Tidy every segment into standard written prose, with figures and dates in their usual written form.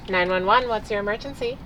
911, what's your emergency?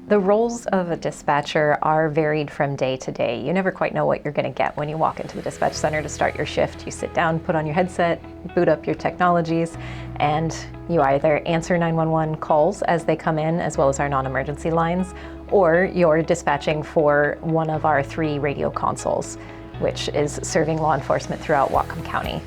The roles of a dispatcher are varied from day to day. You never quite know what you're going to get when you walk into the dispatch center to start your shift. You sit down, put on your headset, boot up your technologies, and you either answer 911 calls as they come in, as well as our non-emergency lines, or you're dispatching for one of our 3 radio consoles, which is serving law enforcement throughout What-Comm County.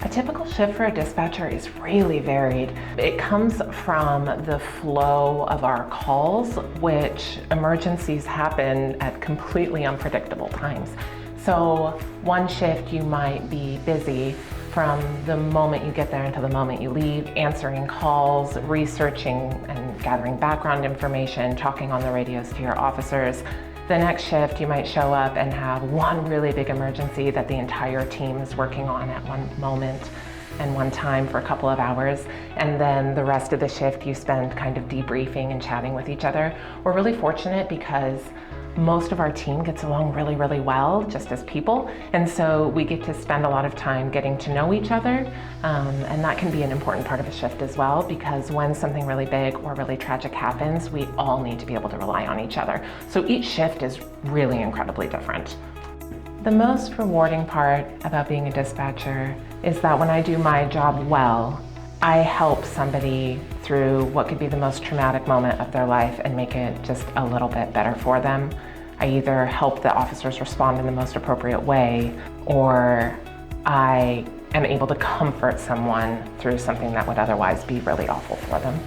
A typical shift for a dispatcher is really varied. It comes from the flow of our calls, which emergencies happen at completely unpredictable times. So one shift you might be busy from the moment you get there until the moment you leave, answering calls, researching and gathering background information, talking on the radios to your officers. The next shift, you might show up and have one really big emergency that the entire team is working on at one moment and one time for a couple of hours. And then the rest of the shift, you spend kind of debriefing and chatting with each other. We're really fortunate because most of our team gets along really, really well, just as people. And so we get to spend a lot of time getting to know each other. And that can be an important part of a shift as well, because when something really big or really tragic happens, we all need to be able to rely on each other. So each shift is really incredibly different. The most rewarding part about being a dispatcher is that when I do my job well, I help somebody through what could be the most traumatic moment of their life and make it just a little bit better for them. I either help the officers respond in the most appropriate way, or I am able to comfort someone through something that would otherwise be really awful for them.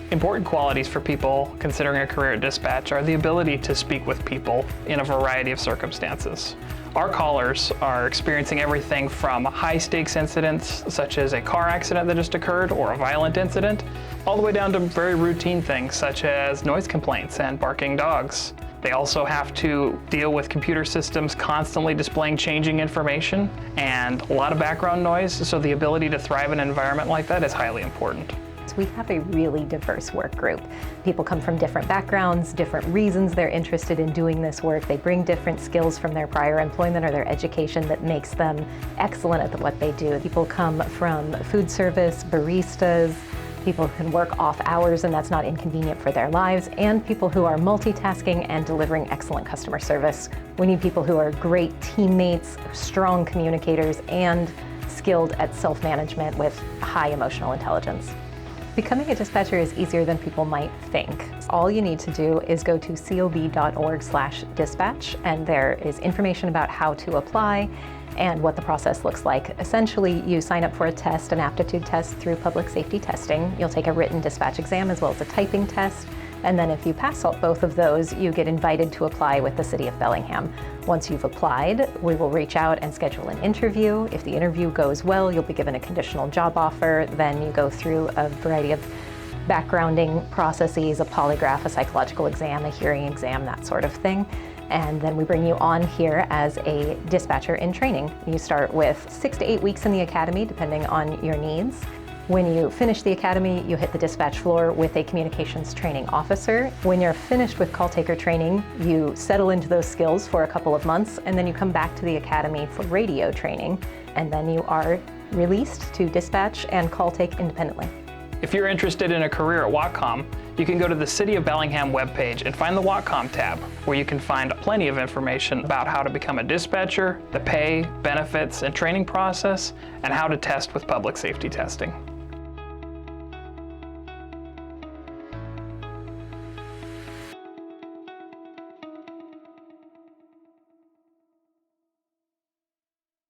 Important qualities for people considering a career at dispatch are the ability to speak with people in a variety of circumstances. Our callers are experiencing everything from high-stakes incidents, such as a car accident that just occurred or a violent incident, all the way down to very routine things such as noise complaints and barking dogs. They also have to deal with computer systems constantly displaying changing information and a lot of background noise, so the ability to thrive in an environment like that is highly important. We have a really diverse work group. People come from different backgrounds, different reasons they're interested in doing this work. They bring different skills from their prior employment or their education that makes them excellent at what they do. People come from food service, baristas, people who can work off hours and that's not inconvenient for their lives, and people who are multitasking and delivering excellent customer service. We need people who are great teammates, strong communicators, and skilled at self-management with high emotional intelligence. Becoming a dispatcher is easier than people might think. All you need to do is go to cob.org/dispatch, and there is information about how to apply and what the process looks like. Essentially, you sign up for a test, an aptitude test through public safety testing. You'll take a written dispatch exam as well as a typing test. And then if you pass both of those, you get invited to apply with the City of Bellingham. Once you've applied, we will reach out and schedule an interview. If the interview goes well, you'll be given a conditional job offer. Then you go through a variety of backgrounding processes, a polygraph, a psychological exam, a hearing exam, that sort of thing. And then we bring you on here as a dispatcher in training. You start with 6 to 8 weeks in the academy, depending on your needs. When you finish the academy, you hit the dispatch floor with a communications training officer. When you're finished with call taker training, you settle into those skills for a couple of months, and then you come back to the academy for radio training, and then you are released to dispatch and call take independently. If you're interested in a career at What-Comm, you can go to the City of Bellingham webpage and find the What-Comm tab, where you can find plenty of information about how to become a dispatcher, the pay, benefits, and training process, and how to test with public safety testing.